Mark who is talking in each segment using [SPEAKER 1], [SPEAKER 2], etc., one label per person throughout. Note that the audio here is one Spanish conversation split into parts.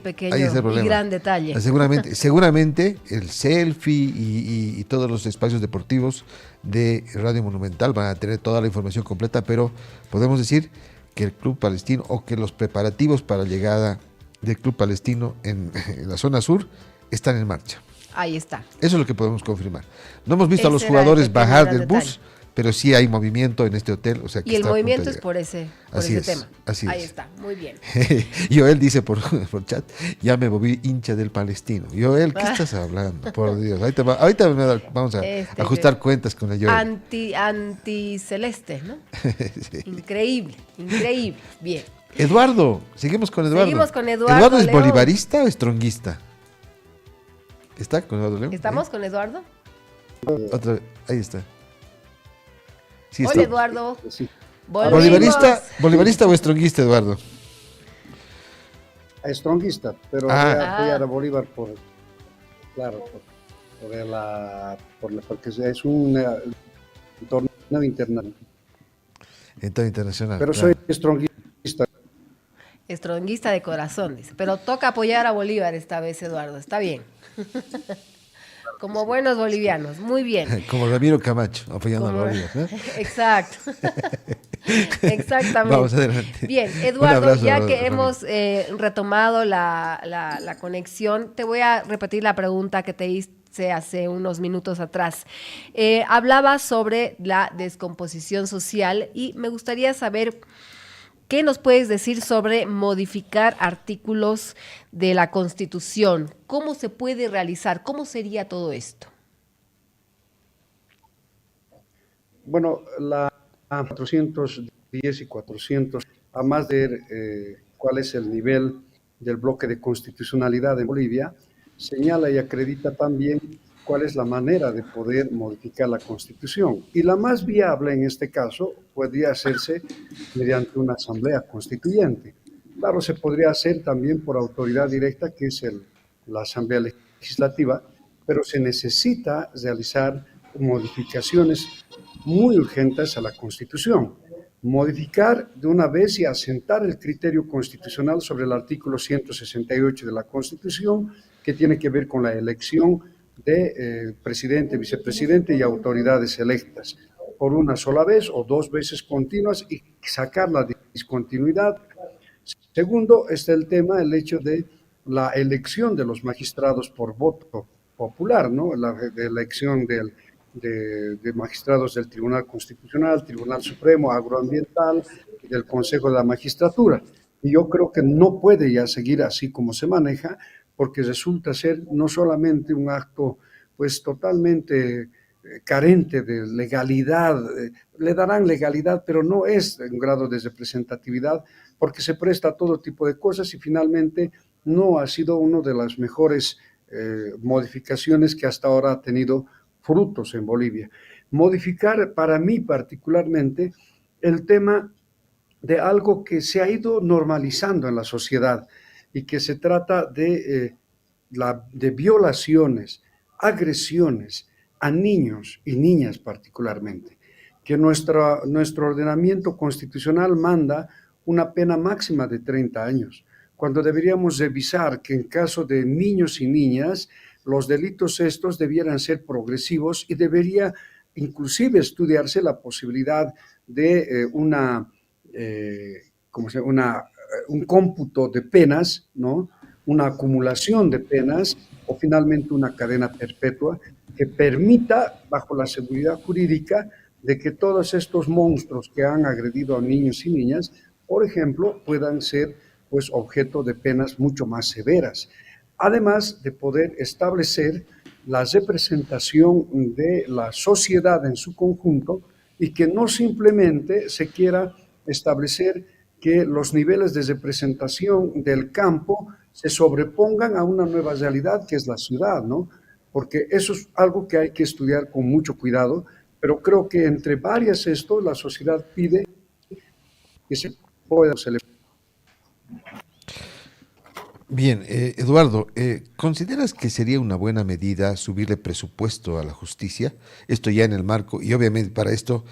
[SPEAKER 1] ahí está el
[SPEAKER 2] pequeño y
[SPEAKER 1] problema.
[SPEAKER 2] gran detalle.
[SPEAKER 1] Seguramente el selfie y todos los espacios deportivos de Radio Monumental van a tener toda la información completa, pero podemos decir que el Club Palestino o que los preparativos para la llegada del Club Palestino en la zona sur están en marcha.
[SPEAKER 2] Ahí está.
[SPEAKER 1] Eso es lo que podemos confirmar. No hemos visto a los
[SPEAKER 2] Ese era el
[SPEAKER 1] jugadores
[SPEAKER 2] pequeño
[SPEAKER 1] bajar
[SPEAKER 2] gran
[SPEAKER 1] del bus,
[SPEAKER 2] detalle.
[SPEAKER 1] pero sí hay movimiento en este hotel. O sea, que
[SPEAKER 2] Y el
[SPEAKER 1] está a punto
[SPEAKER 2] movimiento
[SPEAKER 1] de
[SPEAKER 2] es
[SPEAKER 1] llegar.
[SPEAKER 2] por ese
[SPEAKER 1] Así es,
[SPEAKER 2] tema.
[SPEAKER 1] así
[SPEAKER 2] Ahí
[SPEAKER 1] es.
[SPEAKER 2] está, muy bien.
[SPEAKER 1] Joel dice por chat, ya me volví hincha del Palestino. Joel, ¿qué estás hablando? Por Dios, ahorita vamos a ajustar cuentas con el Joel.
[SPEAKER 2] Anticeleste, ¿no? Sí. Increíble, increíble. Bien.
[SPEAKER 1] Eduardo, seguimos con Eduardo.
[SPEAKER 2] Seguimos con Eduardo.
[SPEAKER 1] ¿Eduardo es
[SPEAKER 2] León.
[SPEAKER 1] bolivarista o estronguista? ¿Está con Eduardo León?
[SPEAKER 2] ¿Estamos con Eduardo?
[SPEAKER 1] Otra vez, ahí está. Sí,
[SPEAKER 2] Hola,
[SPEAKER 1] está.
[SPEAKER 2] Eduardo.
[SPEAKER 3] Sí.
[SPEAKER 1] ¿Bolivarista o estronguista, Eduardo?
[SPEAKER 3] Strongista, pero voy a apoyar a Bolívar porque es un torneo internacional.
[SPEAKER 1] Entonces, internacional.
[SPEAKER 3] Pero soy strongista.
[SPEAKER 2] Estronguista de corazón, dice. Pero toca apoyar a Bolívar esta vez, Eduardo. Está bien. Como buenos bolivianos. Muy bien.
[SPEAKER 1] Como Ramiro Camacho, apoyando a Bolívar, ¿no?
[SPEAKER 2] Exacto. Exactamente.
[SPEAKER 1] Vamos adelante.
[SPEAKER 2] Bien, Eduardo,
[SPEAKER 1] abrazo,
[SPEAKER 2] ya que
[SPEAKER 1] Ramiro.
[SPEAKER 2] hemos retomado la conexión, te voy a repetir la pregunta que te hice hace unos minutos atrás. Hablaba sobre la descomposición social y me gustaría saber qué nos puedes decir sobre modificar artículos de la Constitución. ¿Cómo se puede realizar? ¿Cómo sería todo esto?
[SPEAKER 3] Bueno, la 410 y 400, además de ver cuál es el nivel del bloque de constitucionalidad en Bolivia, señala y acredita también cuál es la manera de poder modificar la Constitución. Y la más viable en este caso podría hacerse mediante una asamblea constituyente. Claro, se podría hacer también por autoridad directa, que es la Asamblea Legislativa, pero se necesita realizar modificaciones muy urgentes a la Constitución. Modificar de una vez y asentar el criterio constitucional sobre el artículo 168 de la Constitución, que tiene que ver con la elección de presidente, vicepresidente y autoridades electas por una sola vez o dos veces continuas y sacar la discontinuidad. Segundo, está el hecho de la elección de los magistrados por voto popular, ¿no? La elección de magistrados del Tribunal Constitucional, Tribunal Supremo, Agroambiental, del Consejo de la Magistratura. Y yo creo que no puede ya seguir así como se maneja, porque resulta ser no solamente un acto pues totalmente carente de legalidad, le darán legalidad, pero no es un grado de representatividad, porque se presta a todo tipo de cosas y finalmente no ha sido una de las mejores modificaciones que hasta ahora ha tenido frutos en Bolivia. Modificar para mí particularmente el tema de algo que se ha ido normalizando en la sociedad y que se trata de violaciones, agresiones a niños y niñas particularmente, que nuestro ordenamiento constitucional manda una pena máxima de 30 años, cuando deberíamos revisar que en caso de niños y niñas, los delitos estos debieran ser progresivos y debería inclusive estudiarse la posibilidad de un cómputo de penas, ¿no? Una acumulación de penas o finalmente una cadena perpetua que permita, bajo la seguridad jurídica, de que todos estos monstruos que han agredido a niños y niñas, por ejemplo, puedan ser pues, objeto de penas mucho más severas. Además de poder establecer la representación de la sociedad en su conjunto y que no simplemente se quiera establecer que los niveles de representación del campo se sobrepongan a una nueva realidad que es la ciudad, ¿no? Porque eso es algo que hay que estudiar con mucho cuidado, pero creo que entre varias esto la sociedad pide que se pueda celebrar.
[SPEAKER 1] Bien, Eduardo, ¿consideras que sería una buena medida subirle presupuesto a la justicia? Esto ya en el marco, y obviamente para esto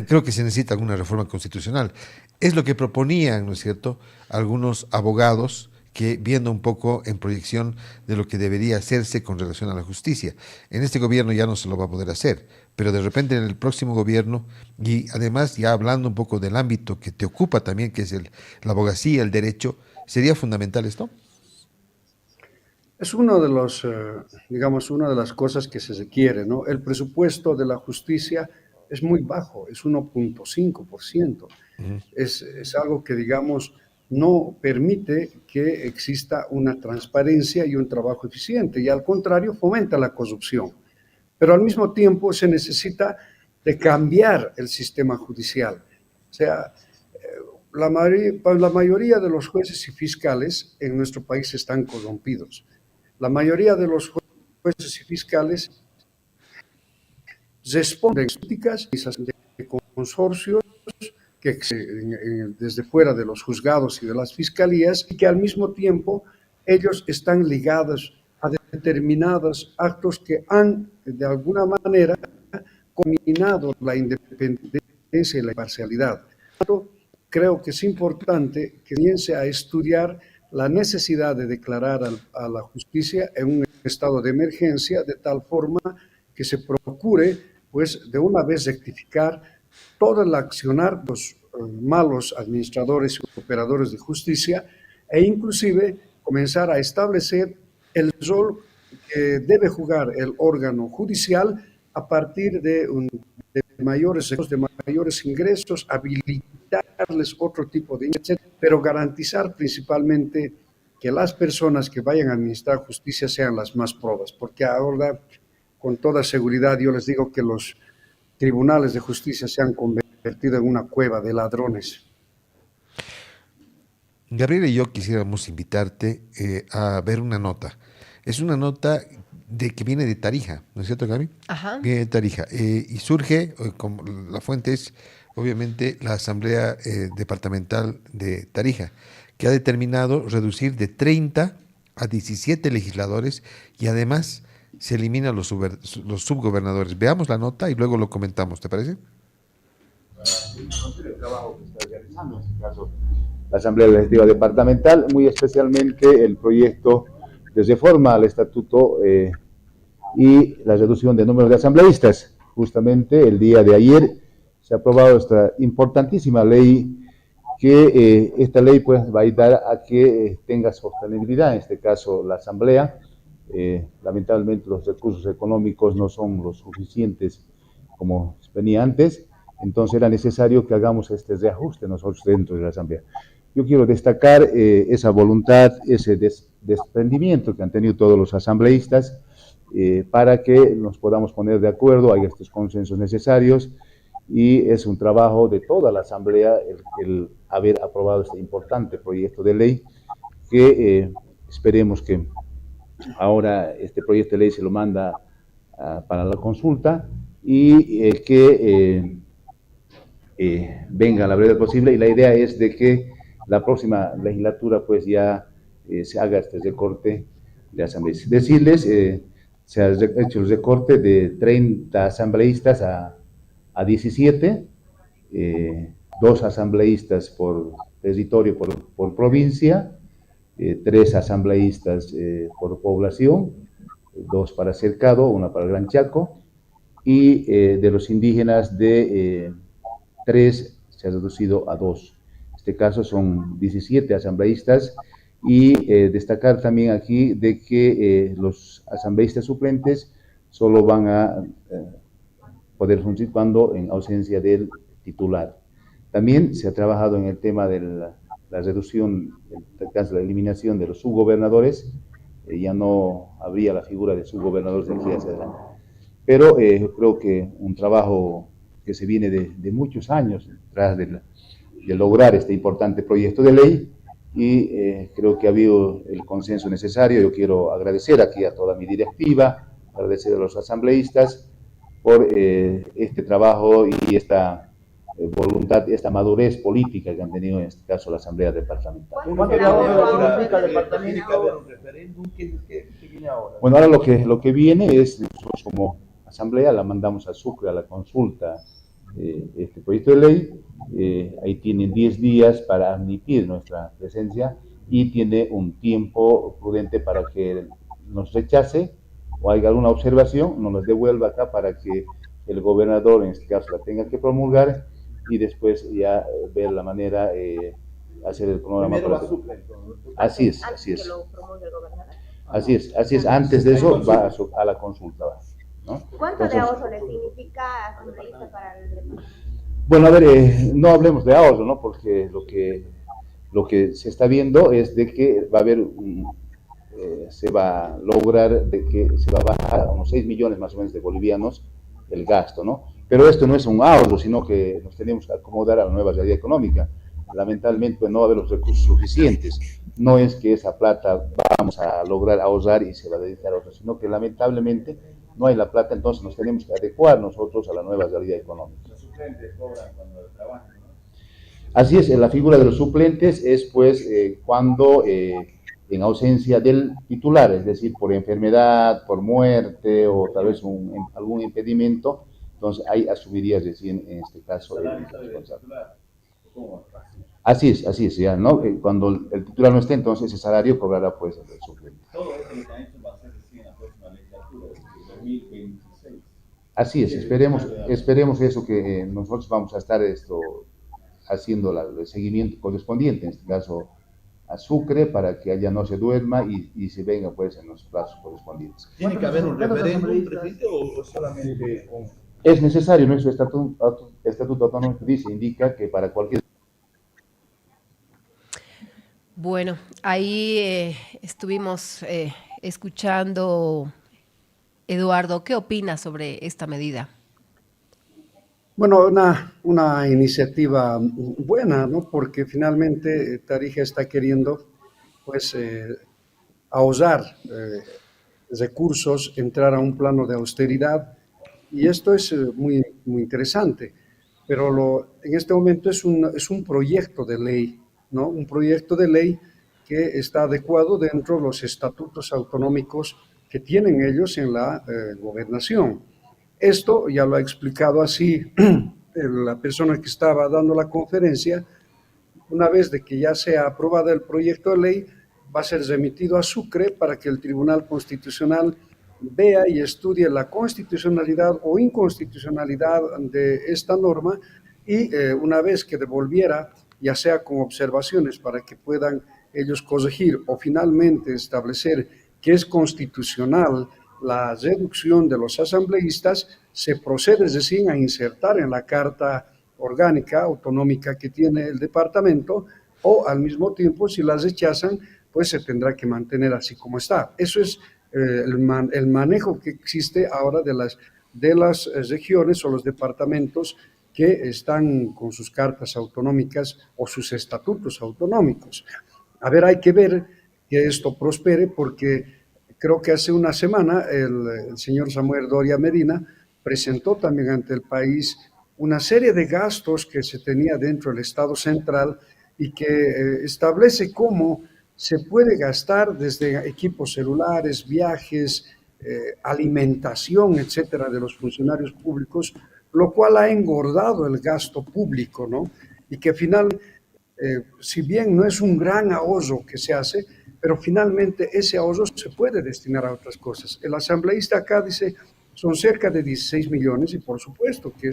[SPEAKER 1] creo que se necesita alguna reforma constitucional. Es lo que proponían, ¿no es cierto?, algunos abogados que viendo un poco en proyección de lo que debería hacerse con relación a la justicia. En este gobierno ya no se lo va a poder hacer, pero de repente en el próximo gobierno, y además ya hablando un poco del ámbito que te ocupa también, que es la abogacía, el derecho, ¿sería fundamental esto?
[SPEAKER 3] Es uno de los, digamos, una de las cosas que se requiere, ¿no? El presupuesto de la justicia es muy bajo, es 1,5%.
[SPEAKER 1] Ujú.
[SPEAKER 3] Es algo que, digamos, no permite que exista una transparencia y un trabajo eficiente, y al contrario, fomenta la corrupción. Pero al mismo tiempo se necesita de cambiar el sistema judicial. O sea, la mayoría de los jueces y fiscales en nuestro país están corrompidos. La mayoría de los jueces y fiscales responden a críticas de consorcios que desde fuera de los juzgados y de las fiscalías, y que al mismo tiempo ellos están ligados a determinados actos que han de alguna manera combinado la independencia y la imparcialidad. Creo que es importante que comience a estudiar la necesidad de declarar a la justicia en un estado de emergencia, de tal forma que se procure, pues, de una vez rectificar todo el accionar de los malos administradores y operadores de justicia, e inclusive comenzar a establecer el rol que debe jugar el órgano judicial a partir de mayores ingresos, habilitarles otro tipo de ingresos, pero garantizar principalmente que las personas que vayan a administrar justicia sean las más probas, porque ahora, con toda seguridad, yo les digo que los tribunales de justicia se han convertido en una cueva de ladrones.
[SPEAKER 1] Gabriel y yo quisiéramos invitarte a ver una nota. Es una nota que viene de Tarija, ¿no es cierto, Gaby?
[SPEAKER 2] Ajá.
[SPEAKER 1] Viene de Tarija y surge, como la fuente es obviamente la Asamblea Departamental de Tarija, que ha determinado reducir de 30 a 17 legisladores y además se eliminan los subgobernadores. Veamos la nota y luego lo comentamos, ¿te parece?
[SPEAKER 4] El trabajo que está realizando, en este caso la Asamblea Legislativa Departamental, muy especialmente el proyecto de reforma al estatuto y la reducción del número de asambleístas. Justamente el día de ayer se ha aprobado esta importantísima ley, que esta ley pues va a ayudar a que tenga sostenibilidad, en este caso la Asamblea. Lamentablemente los recursos económicos no son los suficientes como venía antes, entonces era necesario que hagamos este reajuste nosotros dentro de la Asamblea. Yo quiero destacar esa voluntad, ese desprendimiento que han tenido todos los asambleístas para que nos podamos poner de acuerdo, hay estos consensos necesarios, y es un trabajo de toda la Asamblea el haber aprobado este importante proyecto de ley, que esperemos que ahora este proyecto de ley se lo manda para la consulta y que venga a la brevedad posible, y la idea es de que la próxima legislatura pues ya se haga este recorte de asambleístas. Decirles, se ha hecho el recorte de 30 asambleístas a 17, 2 asambleístas por territorio, por provincia, 3 asambleístas por población, 2 para Cercado, 1 para el Gran Chaco, y de los indígenas de 3 se ha reducido a 2. En este caso son 17 asambleístas, y destacar también aquí de que los asambleístas suplentes solo van a poder funcionar cuando en ausencia del titular. También se ha trabajado en el tema de la reducción, en este caso la eliminación de los subgobernadores. Ya no habría la figura de subgobernadores de aquí hacia adelante. Pero creo que un trabajo que se viene de muchos años tras de lograr este importante proyecto de ley, y creo que ha habido el consenso necesario. Yo quiero agradecer aquí a toda mi directiva, agradecer a los asambleístas por este trabajo y esta voluntad, esta madurez política que han tenido en este caso la Asamblea Departamental. Bueno, ahora lo que viene es, nosotros como Asamblea la mandamos a Sucre a la consulta este proyecto de ley. Ahí tienen 10 días para admitir nuestra presencia, y tiene un tiempo prudente para que nos rechace o haya alguna observación, nos las devuelva acá para que el gobernador, en este caso, la tenga que promulgar y después ya ver la manera, hacer el cronograma.
[SPEAKER 5] Primero va a Sucre, entonces.
[SPEAKER 4] Así es, así es. Así es, antes de eso va a la consulta. ¿No?
[SPEAKER 6] ¿Cuánto de ahorro le significa asambleísta para el departamento?
[SPEAKER 4] Bueno, a ver, no hablemos de ahorro, ¿no? Porque lo que se está viendo es de que va a haber se va a lograr de que se va a bajar a unos 6 millones más o menos de bolivianos el gasto, ¿no? Pero esto no es un ahorro, sino que nos tenemos que acomodar a la nueva realidad económica. Lamentablemente pues, no va a haber los recursos suficientes. No es que esa plata vamos a lograr ahorrar y se va a dedicar a otro, sino que lamentablemente no hay la plata, entonces nos tenemos que adecuar nosotros a la nueva realidad económica.
[SPEAKER 5] Los suplentes cobran cuando trabajan, ¿no?
[SPEAKER 4] Así es, la figura de los suplentes es pues cuando en ausencia del titular, es decir, por enfermedad, por muerte o tal vez algún impedimento, entonces ahí asumiría recién en este caso el responsable. Así es, ya, ¿no? Cuando el titular no esté, entonces ese salario cobrará pues el suplente.
[SPEAKER 5] Todo esto que han hecho va a ser recién en la próxima legislatura, es decir, 2026.
[SPEAKER 4] Así es, esperemos eso que nosotros vamos a estar haciendo el seguimiento correspondiente, en este caso a Sucre, para que allá no se duerma y se venga pues en los plazos correspondientes.
[SPEAKER 5] ¿Tiene que haber un referéndum, presidente, o solamente un...
[SPEAKER 4] Es necesario, nuestro estatuto autonómico indica que para cualquier...
[SPEAKER 2] Bueno, ahí estuvimos escuchando, Eduardo, ¿qué opinas sobre esta medida?
[SPEAKER 3] Bueno, una iniciativa buena, ¿no? Porque finalmente Tarija está queriendo, pues, ahorrar recursos, entrar a un plano de austeridad, y esto es muy, muy interesante. Pero en este momento es un proyecto de ley, ¿no? Un proyecto de ley que está adecuado dentro de los estatutos autonómicos que tienen ellos en la gobernación. Esto ya lo ha explicado así la persona que estaba dando la conferencia. Una vez de que ya sea aprobada el proyecto de ley, va a ser remitido a Sucre para que el Tribunal Constitucional vea y estudie la constitucionalidad o inconstitucionalidad de esta norma y una vez que devolviera, ya sea con observaciones para que puedan ellos corregir o finalmente establecer que es constitucional la reducción de los asambleístas, se procede recién a insertar en la Carta Orgánica Autonómica que tiene el departamento, o al mismo tiempo, si las rechazan, pues se tendrá que mantener así como está. Eso es el manejo que existe ahora de las regiones o los departamentos que están con sus cartas autonómicas o sus estatutos autonómicos. A ver, hay que ver que esto prospere, porque creo que hace una semana el señor Samuel Doria Medina presentó también ante el país una serie de gastos que se tenía dentro del Estado central y que establece cómo se puede gastar desde equipos celulares, viajes, alimentación, etcétera, de los funcionarios públicos, lo cual ha engordado el gasto público, ¿no? Y que finalmente, si bien no es un gran ahorro que se hace, pero finalmente ese ahorro se puede destinar a otras cosas. El asambleísta acá dice, son cerca de 16 millones y por supuesto que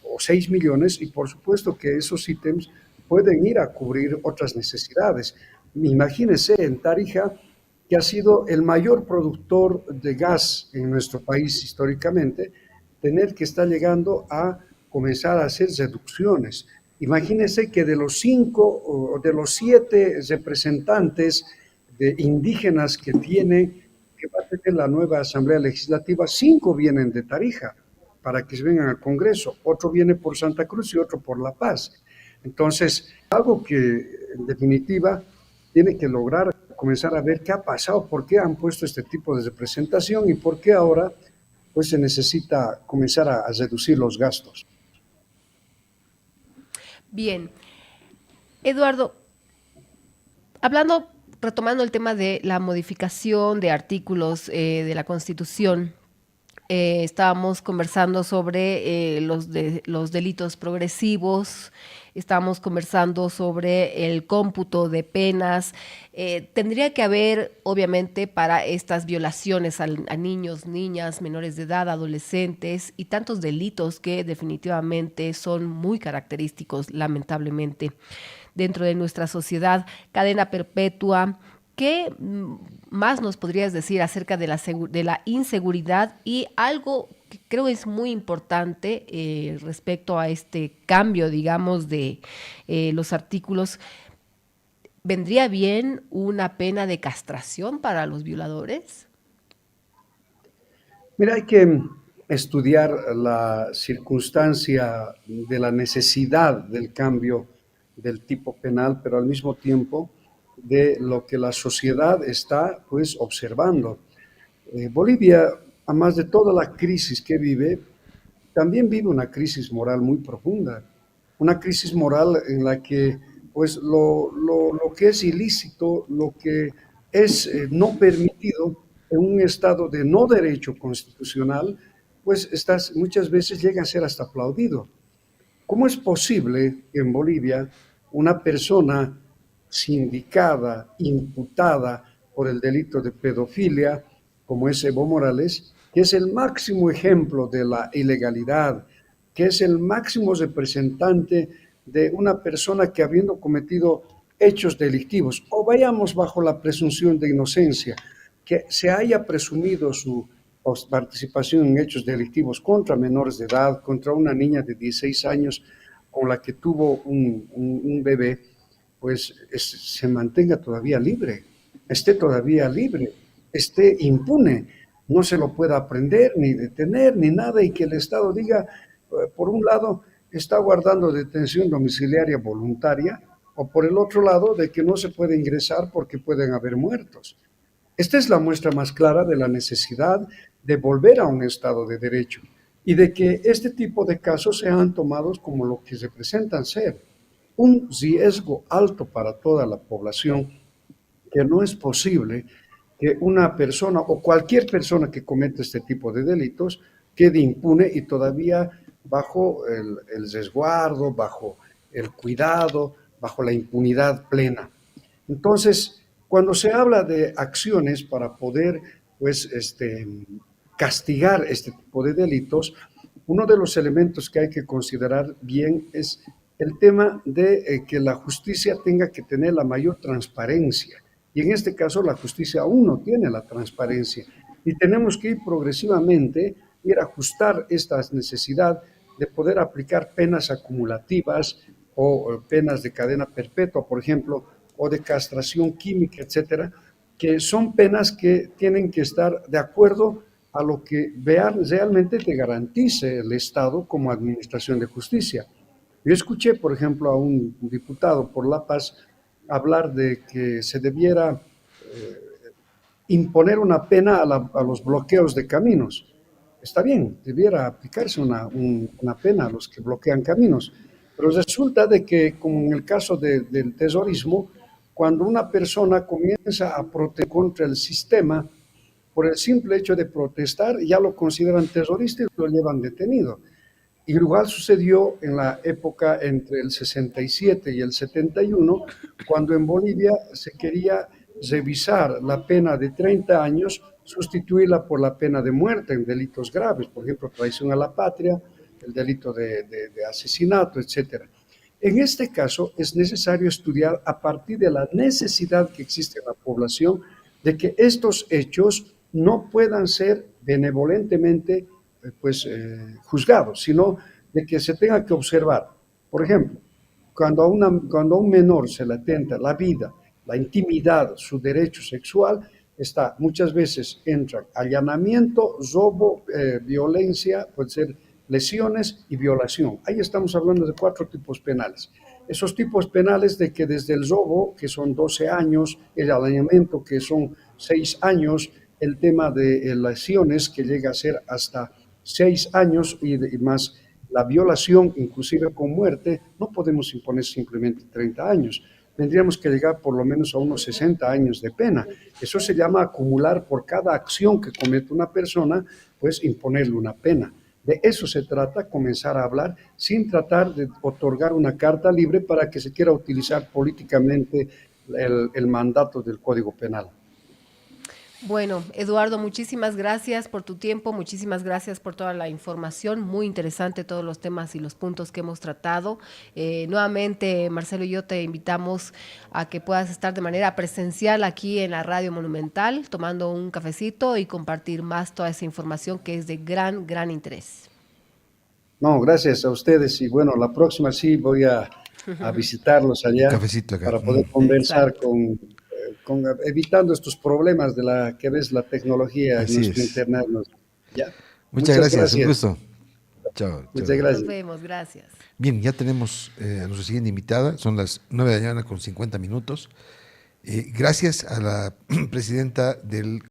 [SPEAKER 3] o 6 millones, y por supuesto que esos ítems pueden ir a cubrir otras necesidades. Imagínense en Tarija, que ha sido el mayor productor de gas en nuestro país históricamente, tener que estar llegando a comenzar a hacer reducciones. Imagínense que de los 5 o de los 7 representantes de indígenas que va a tener la nueva Asamblea Legislativa, 5 vienen de Tarija para que se vengan al Congreso, otro viene por Santa Cruz y otro por La Paz. Entonces, algo que en definitiva tiene que lograr comenzar a ver qué ha pasado, por qué han puesto este tipo de representación y por qué ahora pues se necesita comenzar a reducir los gastos.
[SPEAKER 2] Bien. Eduardo, retomando el tema de la modificación de artículos de la Constitución, Estábamos conversando sobre los delitos progresivos, estábamos conversando sobre el cómputo de penas. Tendría que haber, obviamente, para estas violaciones a niños, niñas, menores de edad, adolescentes y tantos delitos que definitivamente son muy característicos, lamentablemente, dentro de nuestra sociedad, cadena perpetua. ¿Qué más nos podrías decir acerca de de la inseguridad y algo que creo es muy importante respecto a este cambio, digamos, de los artículos? ¿Vendría bien una pena de castración para los violadores?
[SPEAKER 3] Mira, hay que estudiar la circunstancia de la necesidad del cambio del tipo penal, pero al mismo tiempo de lo que la sociedad está pues observando. Bolivia, a más de toda la crisis que vive, también vive una crisis moral muy profunda, una crisis moral en la que pues lo que es ilícito, lo que es no permitido en un estado de no derecho constitucional, pues muchas veces llega a ser hasta aplaudido. ¿Cómo es posible que en Bolivia una persona sindicada, imputada por el delito de pedofilia, como es Evo Morales, que es el máximo ejemplo de la ilegalidad, que es el máximo representante de una persona que habiendo cometido hechos delictivos, o vayamos bajo la presunción de inocencia, que se haya presumido su participación en hechos delictivos contra menores de edad, contra una niña de 16 años con la que tuvo un bebé, pues se mantenga todavía libre, esté todavía libre, esté impune, no se lo pueda aprender, ni detener, ni nada, y que el Estado diga, por un lado, está guardando detención domiciliaria voluntaria, o por el otro lado, de que no se puede ingresar porque pueden haber muertos. Esta es la muestra más clara de la necesidad de volver a un Estado de Derecho y de que este tipo de casos sean tomados como lo que representan ser, un riesgo alto para toda la población, que no es posible que una persona o cualquier persona que cometa este tipo de delitos quede impune y todavía bajo el resguardo, bajo el cuidado, bajo la impunidad plena. Entonces, cuando se habla de acciones para poder pues, castigar este tipo de delitos, uno de los elementos que hay que considerar bien es el tema de que la justicia tenga que tener la mayor transparencia. Y en este caso la justicia aún no tiene la transparencia. Y tenemos que ir progresivamente, ir a ajustar esta necesidad de poder aplicar penas acumulativas o penas de cadena perpetua, por ejemplo, o de castración química, etcétera, que son penas que tienen que estar de acuerdo a lo que realmente te garantice el Estado como administración de justicia. Yo escuché, por ejemplo, a un diputado por La Paz hablar de que se debiera imponer una pena a los bloqueos de caminos. Está bien, debiera aplicarse una pena a los que bloquean caminos, pero resulta de que, como en el caso del terrorismo, cuando una persona comienza a protestar contra el sistema, por el simple hecho de protestar, ya lo consideran terrorista y lo llevan detenido. Igual sucedió en la época entre el 67 y el 71, cuando en Bolivia se quería revisar la pena de 30 años, sustituirla por la pena de muerte en delitos graves, por ejemplo, traición a la patria, el delito de asesinato, etcétera. En este caso es necesario estudiar a partir de la necesidad que existe en la población de que estos hechos no puedan ser benevolentemente juzgados, sino de que se tenga que observar. Por ejemplo, cuando a un menor se le atenta la vida, la intimidad, su derecho sexual, muchas veces entran allanamiento, robo, violencia, puede ser lesiones y violación. Ahí estamos hablando de 4 tipos penales. Esos tipos penales de que desde el robo, que son 12 años, el allanamiento, que son 6 años, el tema de lesiones, que llega a ser hasta 6 años y más la violación, inclusive con muerte, no podemos imponer simplemente 30 años. tendríamos que llegar por lo menos a unos 60 años de pena. Eso se llama acumular por cada acción que comete una persona, pues imponerle una pena. De eso se trata, comenzar a hablar sin tratar de otorgar una carta libre para que se quiera utilizar políticamente el mandato del Código Penal.
[SPEAKER 2] Bueno, Eduardo, muchísimas gracias por tu tiempo, muchísimas gracias por toda la información, muy interesante todos los temas y los puntos que hemos tratado. Nuevamente, Marcelo y yo te invitamos a que puedas estar de manera presencial aquí en la Radio Monumental, tomando un cafecito y compartir más toda esa información que es de gran interés.
[SPEAKER 3] No, gracias a ustedes y bueno, la próxima sí voy a visitarlos allá
[SPEAKER 1] Cafecito acá.
[SPEAKER 3] para poder conversar
[SPEAKER 2] Exacto.
[SPEAKER 3] evitando estos problemas de la que ves la tecnología en
[SPEAKER 1] Así
[SPEAKER 3] nuestro
[SPEAKER 1] es.
[SPEAKER 3] internet. ¿Ya?
[SPEAKER 1] Muchas gracias, un gusto. Chao.
[SPEAKER 3] Muchas
[SPEAKER 1] chao.
[SPEAKER 3] gracias.
[SPEAKER 2] Nos vemos, gracias.
[SPEAKER 1] Bien, ya tenemos a nuestra siguiente invitada, son las 9 de la mañana con 50 minutos. Gracias a la presidenta del